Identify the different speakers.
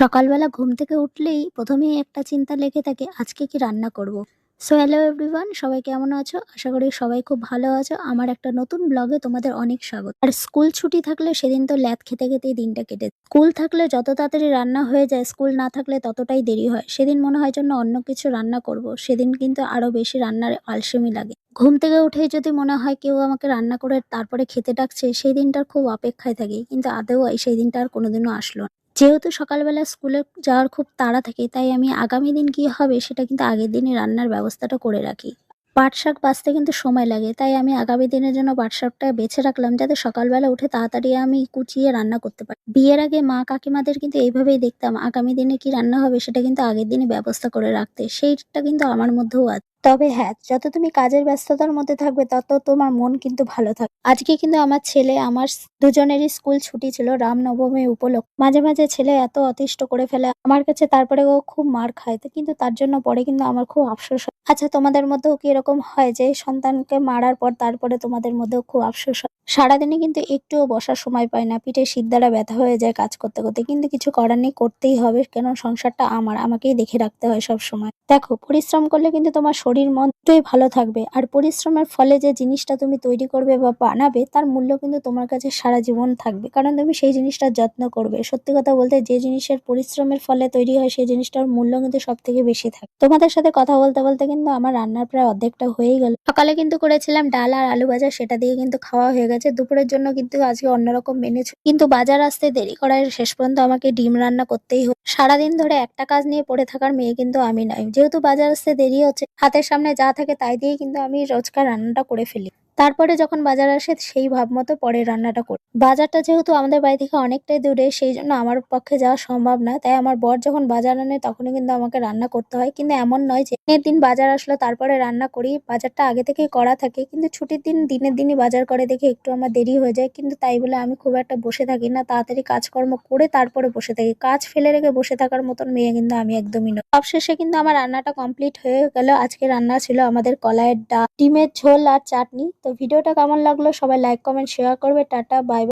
Speaker 1: সকালবেলা ঘুম থেকে উঠলেই প্রথমেই একটা চিন্তা লেগে থাকে, আজকে কি রান্না করব। সো হ্যালো এভরিওয়ান, সবাই কেমন আছো? আশা করি সবাই খুব ভালো আছো। আমার একটা নতুন ব্লগে তোমাদের অনেক স্বাগত। আর স্কুল ছুটি থাকলে সেদিন তো ল্যাদ খেতে খেতেই দিনটা কেটে যায়। স্কুল থাকলে যত তাড়াতাড়ি রান্না হয়ে যায়, স্কুল না থাকলে ততটাই দেরি হয়। সেদিন মনে হয় জন্য অন্য কিছু রান্না করব, সেদিন কিন্তু আরো বেশি রান্নার আলসেমি লাগে। ঘুম থেকে উঠেই যদি মনে হয় কেউ আমাকে রান্না করে তারপরে খেতে ডাকছে, সেই দিনটার খুব অপেক্ষায় থাকি, কিন্তু আদৌ সেই দিনটা আর কোনোদিনও আসলো না। যেহেতু সকালবেলা স্কুলে যাওয়ার খুব তাড়া থাকে, তাই আমি আগামী দিন কি হবে সেটা কিন্তু আগের দিনই রান্নার ব্যবস্থাটা করে রাখি। পাট শাক বাছতে কিন্তু সময় লাগে, তাই আমি আগামী দিনের জন্য পাট শাকটা বেছে রাখলাম, যাতে সকালবেলা উঠে তাড়াতাড়ি আমি কুচিয়ে রান্না করতে পারি। বিয়ের আগে মা কাকিমাদের কিন্তু এইভাবেই দেখতাম, আগামী দিনে কি রান্না হবে সেটা কিন্তু আগের দিনই ব্যবস্থা করে রাখতে। সেইটা কিন্তু আমার মধ্যেও আছে। তবে হ্যাঁ, যত তুমি কাজের ব্যস্ততার মধ্যে থাকবে তত তোমার মন কিন্তু ভালো থাকবে। আজকে কিন্তু আমার ছেলে আমার দুজনেরই স্কুল ছুটি ছিল রামনবমী উপলক্ষে। মাঝে মাঝে ছেলে এত অতিষ্ঠ করে ফেলে আমার কাছে, তারপরে ও খুব মার খায়, তো কিন্তু তার জন্য পরে কিন্তু আমার খুব আফসোস হয়। আচ্ছা, তোমাদের মধ্যেও কি এরকম হয় যে সন্তানকে মারার পর তারপরে তোমাদের মধ্যেও খুব আফসোস হয়? সারাদিনে কিন্তু একটুও বসার সময় পায় না, পিঠে শিরদাঁড়া ব্যথা হয়ে যায় কাজ করতে করতে, কিন্তু কিছু করার নেই, করতেই হবে, কেন সংসারটা আমাকেই দেখে রাখতে হয় সব সময়। দেখো, পরিশ্রম করলে কিন্তু তোমার শরীর মন দুটোই ভালো থাকবে, আর পরিশ্রমের ফলে যে জিনিসটা তুমি তৈরি করবে বা বানাবে তার মূল্য কিন্তু তোমার কাছে সারা জীবন থাকবে, কারণ তুমি সেই জিনিসটার যত্ন করবে। সত্যি কথা বলতে, যে জিনিসের পরিশ্রমের ফলে তৈরি হয় সেই জিনিসটার মূল্য কিন্তু সব থেকে বেশি থাকে। তোমাদের সাথে কথা বলতে বলতে কিন্তু আমার রান্নার প্রায় অর্ধেকটা হয়েই গেল। সকালে কিন্তু করেছিলাম ডাল আর আলু ভাজা, সেটা দিয়ে কিন্তু খাওয়া হয়ে গেছে। দুপুরের জন্য কিন্তু আজকে অন্যরকম মেনু ছিল, কিন্তু বাজার আসতে দেরি করায় শেষ পর্যন্ত আমাকে ডিম রান্না করতেই হলো। সারাদিন ধরে একটা কাজ নিয়ে পড়ে থাকার মেয়ে কিন্তু আমি নই। যেহেতু বাজার আসতে দেরি হচ্ছে, হাতের সামনে যা থাকে তাই দিয়ে কিন্তু আমি রোজকার রান্নাটা করে ফেলি। তারপরে যখন বাজার আসে সেই ভাব মতো পরের রান্নাটা করি। বাজারটা যেহেতু আমাদের বাড়ি থেকে অনেকটাই দূরে, সেই জন্য আমার পক্ষে যাওয়া সম্ভব না, তাই আমার বর যখন বাজার আনে তখনই কিন্তু আমাকে রান্না করতে হয়। কিন্তু এমন নয় যে দিনের দিন বাজার আসলো তারপরে রান্না করি, বাজারটা আগে থেকেই করা থাকে, কিন্তু ছুটির দিন দিনের দিনই বাজার করে দেখে একটু আমার দেরি হয়ে যায়। কিন্তু তাই বলে আমি খুব একটা বসে থাকি না, তাড়াতাড়ি কাজকর্ম করে তারপরে বসে থাকি। কাজ ফেলে রেখে বসে থাকার মতন মেয়ে কিন্তু আমি একদমই নই। সবশেষে কিন্তু আমার রান্নাটা কমপ্লিট হয়ে গেল। আজকে রান্না ছিল আমাদের কলাইয়ের ডাল, ডিমের ঝোল আর চাটনি। তো ভিডিওটা কেমন লাগলো সবাই লাইক কমেন্ট শেয়ার করবে। Tata, bye bye.